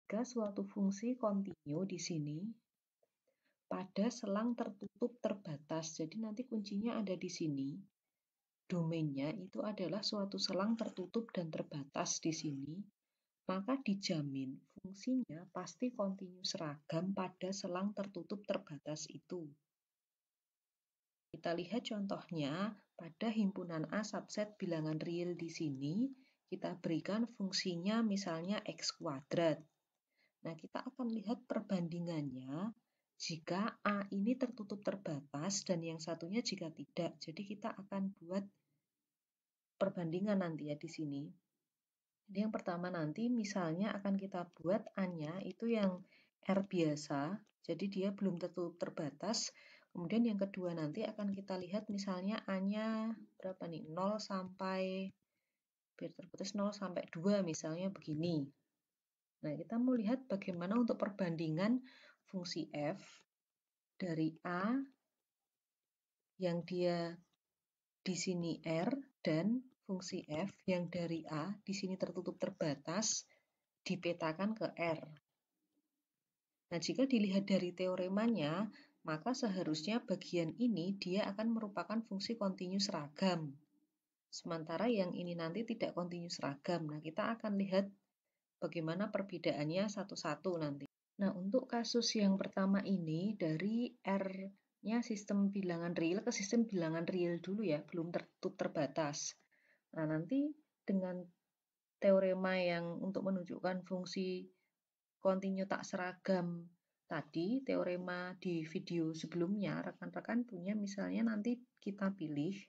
jika suatu fungsi kontinu di sini pada selang tertutup terbatas. Jadi nanti kuncinya ada di sini. Domainnya itu adalah suatu selang tertutup dan terbatas di sini. Maka dijamin fungsinya pasti kontinu seragam pada selang tertutup terbatas itu. Kita lihat contohnya pada himpunan A subset bilangan real di sini, kita berikan fungsinya misalnya x kuadrat. Nah, kita akan lihat perbandingannya jika A ini tertutup terbatas dan yang satunya jika tidak. Jadi kita akan buat perbandingan nanti ya di sini. Jadi yang pertama nanti misalnya akan kita buat A-nya itu yang R biasa, jadi dia belum tertutup terbatas. Kemudian yang kedua nanti akan kita lihat misalnya A-nya berapa nih? 0 sampai, biar terputus 0 sampai 2 misalnya begini. Nah, kita mau lihat bagaimana untuk perbandingan fungsi f dari A yang dia di sini R dan fungsi f yang dari A di sini tertutup terbatas dipetakan ke R. Nah, jika dilihat dari teoremanya, maka seharusnya bagian ini dia akan merupakan fungsi kontinu seragam. Sementara yang ini nanti tidak kontinu seragam. Nah, kita akan lihat bagaimana perbedaannya satu-satu nanti. Nah, untuk kasus yang pertama ini, dari R-nya sistem bilangan real ke sistem bilangan real dulu ya, belum tertutup terbatas. Nah, nanti dengan teorema yang untuk menunjukkan fungsi kontinu tak seragam tadi, teorema di video sebelumnya, rekan-rekan punya misalnya nanti kita pilih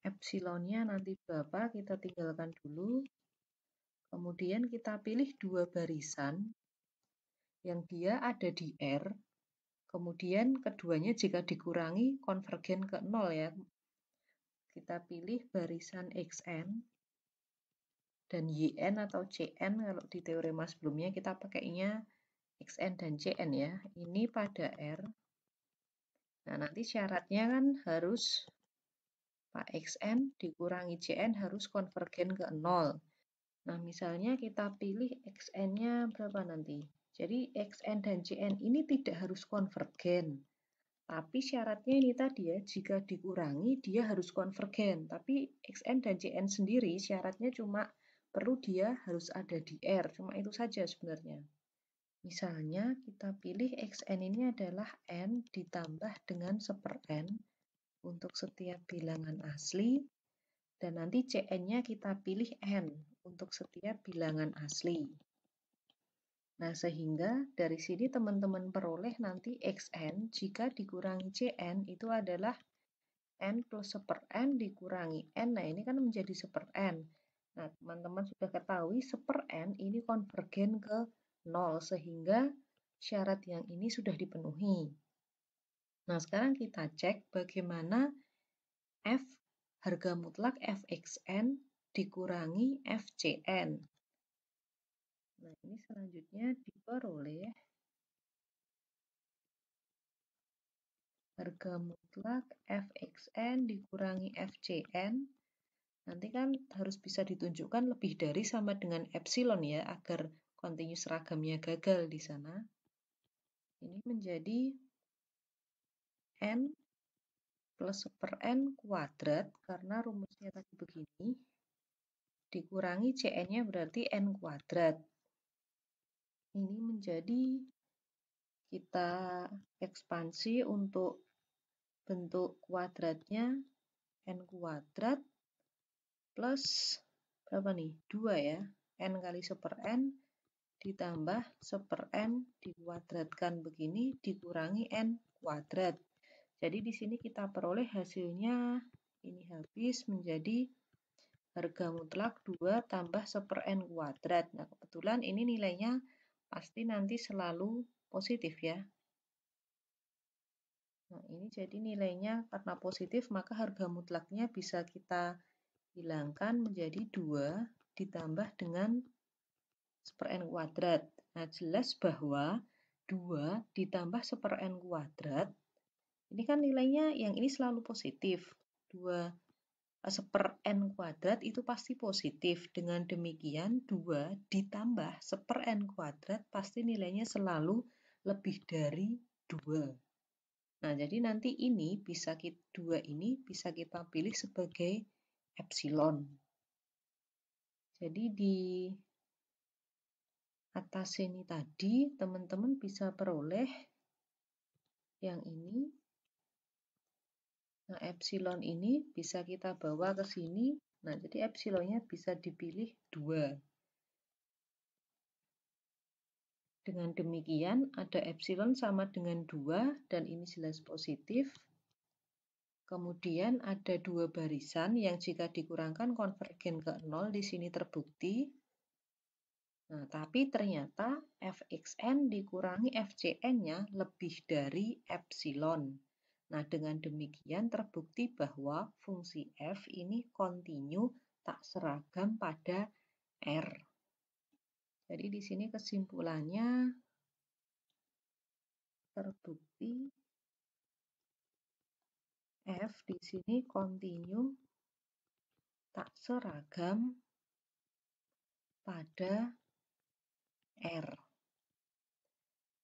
epsilonnya nanti berapa, kita tinggalkan dulu. Kemudian kita pilih dua barisan yang dia ada di R. Kemudian keduanya jika dikurangi konvergen ke 0 ya. Kita pilih barisan XN dan YN atau CN, kalau di teorema sebelumnya kita pakainya XN dan CN ya. Ini pada R. Nah, nanti syaratnya kan harus Pak XN dikurangi CN harus konvergen ke 0. Nah, misalnya kita pilih XN-nya berapa nanti? Jadi XN dan CN ini tidak harus konvergen. Tapi syaratnya ini tadi ya, jika dikurangi dia harus konvergen. Tapi XN dan CN sendiri syaratnya cuma perlu dia harus ada di R. Cuma itu saja sebenarnya. Misalnya kita pilih XN ini adalah N ditambah dengan 1/N untuk setiap bilangan asli. Dan nanti Cn-nya kita pilih N untuk setiap bilangan asli. Nah, sehingga dari sini teman-teman peroleh nanti Xn jika dikurangi Cn itu adalah N plus 1/N dikurangi N. Nah, ini kan menjadi 1/N. Nah, teman-teman sudah ketahui 1/N ini konvergen ke 0, sehingga syarat yang ini sudah dipenuhi. Nah, sekarang kita cek bagaimana F harga mutlak Fxn dikurangi Fcn. Nah, ini selanjutnya diperoleh harga mutlak Fxn dikurangi Fcn. Nanti kan harus bisa ditunjukkan lebih dari sama dengan epsilon ya, agar kontinu seragamnya gagal di sana. Ini menjadi N plus 1/N kuadrat, karena rumusnya tadi begini, dikurangi Cn-nya berarti N kuadrat. Ini menjadi, kita ekspansi untuk bentuk kuadratnya N kuadrat plus berapa nih? 2 ya. N kali 1/N ditambah 1/N dikuadratkan begini dikurangi N kuadrat. Jadi di sini kita peroleh hasilnya ini habis menjadi harga mutlak 2 tambah 1/N kuadrat. Nah, kebetulan ini nilainya pasti nanti selalu positif ya. Nah, ini jadi nilainya karena positif, maka harga mutlaknya bisa kita hilangkan menjadi 2 ditambah dengan 1/N kuadrat. Nah, jelas bahwa 2 ditambah 1/N kuadrat, ini kan nilainya yang ini selalu positif. 2 1/n kuadrat itu pasti positif. Dengan demikian 2 ditambah 1/n kuadrat pasti nilainya selalu lebih dari 2. Nah, jadi nanti ini 2 ini bisa kita pilih sebagai epsilon. Jadi di atas ini tadi teman-teman bisa peroleh yang ini. Nah, epsilon ini bisa kita bawa ke sini. Nah, jadi epsilonnya bisa dipilih 2. Dengan demikian, ada epsilon sama dengan 2, dan ini jelas positif. Kemudian ada 2 barisan yang jika dikurangkan konvergen ke 0 di sini terbukti. Nah, tapi ternyata fxn dikurangi fcn-nya lebih dari epsilon. Nah, dengan demikian terbukti bahwa fungsi f ini kontinu tak seragam pada R. Jadi di sini kesimpulannya terbukti f di sini kontinu tak seragam pada R.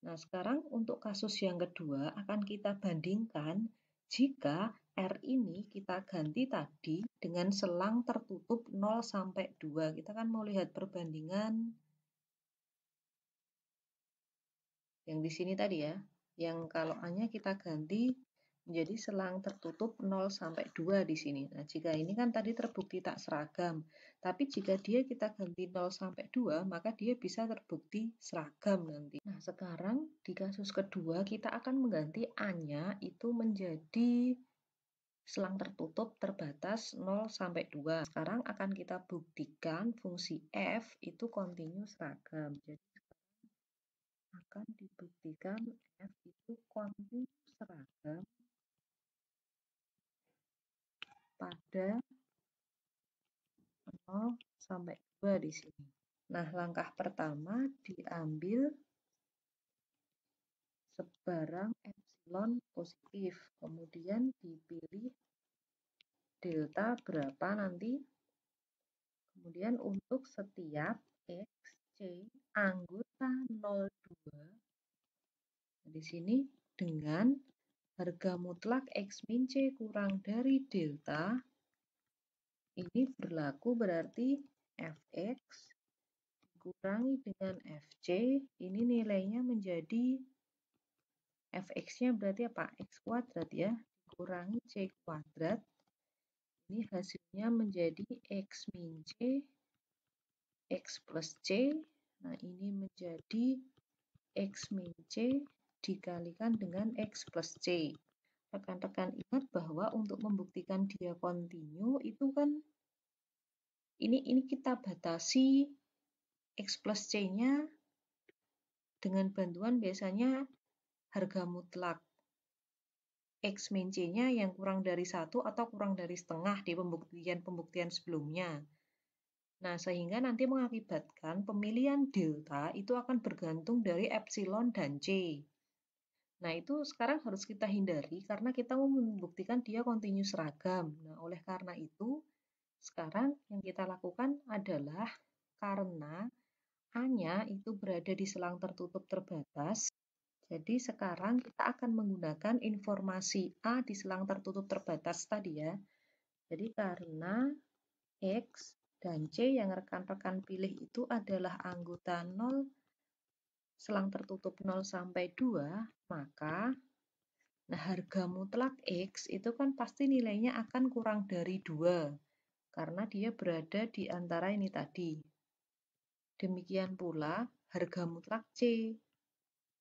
Nah, sekarang untuk kasus yang kedua akan kita bandingkan jika R ini kita ganti tadi dengan selang tertutup 0 sampai 2. Kita kan mau lihat perbandingan yang di sini tadi ya. Yang kalau A-nya kita ganti menjadi selang tertutup 0 sampai 2 di sini. Nah, jika ini kan tadi terbukti tak seragam. Tapi jika dia kita ganti 0 sampai 2, maka dia bisa terbukti seragam nanti. Nah, sekarang di kasus kedua kita akan mengganti A-nya itu menjadi selang tertutup terbatas 0 sampai 2. Sekarang akan kita buktikan fungsi f itu kontinu seragam. Jadi akan dibuktikan f itu kontinu seragam pada 0 sampai 2 di sini. Nah, langkah pertama diambil sebarang epsilon positif, kemudian dipilih delta berapa nanti, kemudian untuk setiap X, C, anggota 02, di sini dengan harga mutlak X min C kurang dari delta, ini berlaku berarti Fx dikurangi dengan Fc, ini nilainya menjadi Fx-nya berarti apa? X kuadrat ya, dikurangi C kuadrat. Ini hasilnya menjadi X min C, X plus C. Nah, ini menjadi X min C dikalikan dengan X plus C. Rekan-rekan ingat bahwa untuk membuktikan dia kontinu itu kan ini kita batasi X plus C-nya dengan bantuan biasanya harga mutlak X min C-nya yang kurang dari 1 atau kurang dari setengah di pembuktian sebelumnya. Nah, sehingga nanti mengakibatkan pemilihan delta itu akan bergantung dari epsilon dan C. Nah, itu sekarang harus kita hindari karena kita mau membuktikan dia kontinu seragam. Nah, oleh karena itu, sekarang yang kita lakukan adalah karena A-nya itu berada di selang tertutup terbatas, jadi sekarang kita akan menggunakan informasi A di selang tertutup terbatas tadi ya. Jadi karena X dan C yang rekan-rekan pilih itu adalah anggota 0 selang tertutup 0 sampai 2, maka harga mutlak X itu kan pasti nilainya akan kurang dari 2 karena dia berada di antara ini tadi. Demikian pula harga mutlak C.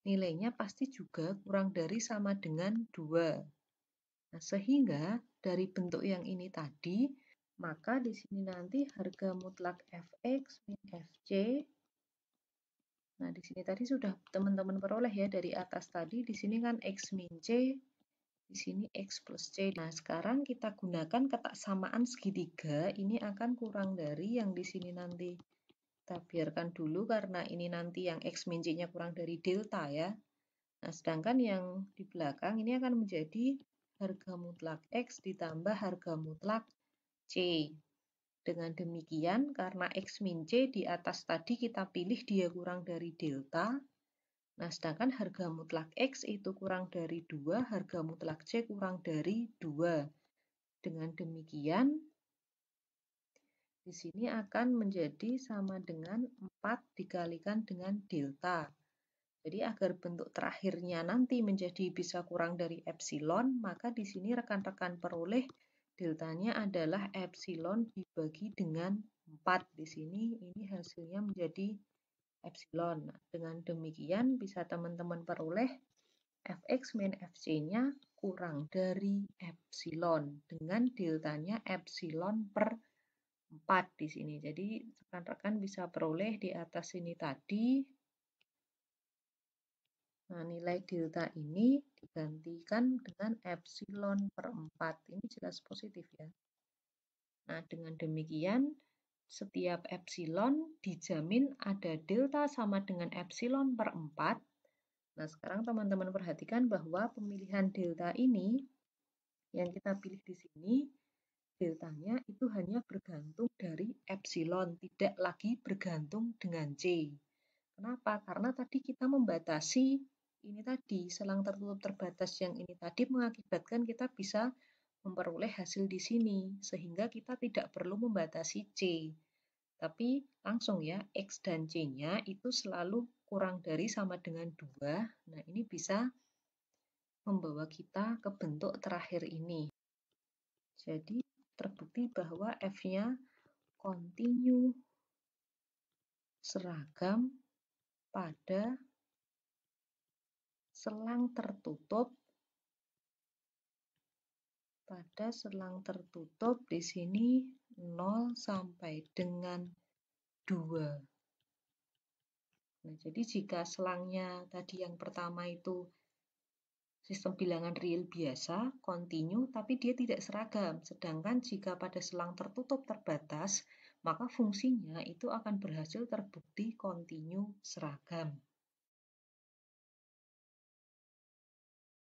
Nilainya pasti juga kurang dari sama dengan 2. Nah, sehingga dari bentuk yang ini tadi, maka di sini nanti harga mutlak Fx min Fc. Nah, di sini tadi sudah teman-teman peroleh ya dari atas tadi. Di sini kan X min C, di sini X plus C. Nah, sekarang kita gunakan ketaksamaan segitiga. Ini akan kurang dari yang di sini nanti. Kita biarkan dulu karena ini nanti yang X min C-nya kurang dari delta ya. Nah, sedangkan yang di belakang ini akan menjadi harga mutlak X ditambah harga mutlak C. Dengan demikian, karena X min C di atas tadi kita pilih dia kurang dari delta, nah sedangkan harga mutlak X itu kurang dari 2, harga mutlak C kurang dari 2. Dengan demikian, di sini akan menjadi sama dengan 4 dikalikan dengan delta. Jadi agar bentuk terakhirnya nanti menjadi bisa kurang dari epsilon, maka di sini rekan-rekan peroleh deltanya adalah epsilon dibagi dengan 4. Di sini ini hasilnya menjadi epsilon. Nah, dengan demikian bisa teman-teman peroleh fx min fc-nya kurang dari epsilon dengan deltanya epsilon per 4 di sini. Jadi rekan-rekan bisa peroleh di atas ini tadi. Nah, nilai delta ini digantikan dengan epsilon per 4. Ini jelas positif ya. Nah, dengan demikian setiap epsilon dijamin ada delta sama dengan epsilon per 4. Nah, sekarang teman-teman perhatikan bahwa pemilihan delta ini yang kita pilih di sini, deltanya itu hanya bergantung dari epsilon, tidak lagi bergantung dengan C. Kenapa? Karena tadi kita membatasi ini tadi, selang tertutup terbatas yang ini tadi mengakibatkan kita bisa memperoleh hasil di sini, sehingga kita tidak perlu membatasi C. Tapi langsung ya, X dan C-nya itu selalu kurang dari sama dengan 2. Nah, ini bisa membawa kita ke bentuk terakhir ini. Jadi, terbukti bahwa F-nya kontinu seragam pada selang tertutup di sini 0 sampai dengan 2. Nah, jadi jika selangnya tadi yang pertama itu sistem bilangan real biasa, kontinu, tapi dia tidak seragam. Sedangkan jika pada selang tertutup terbatas, maka fungsinya itu akan berhasil terbukti kontinu seragam.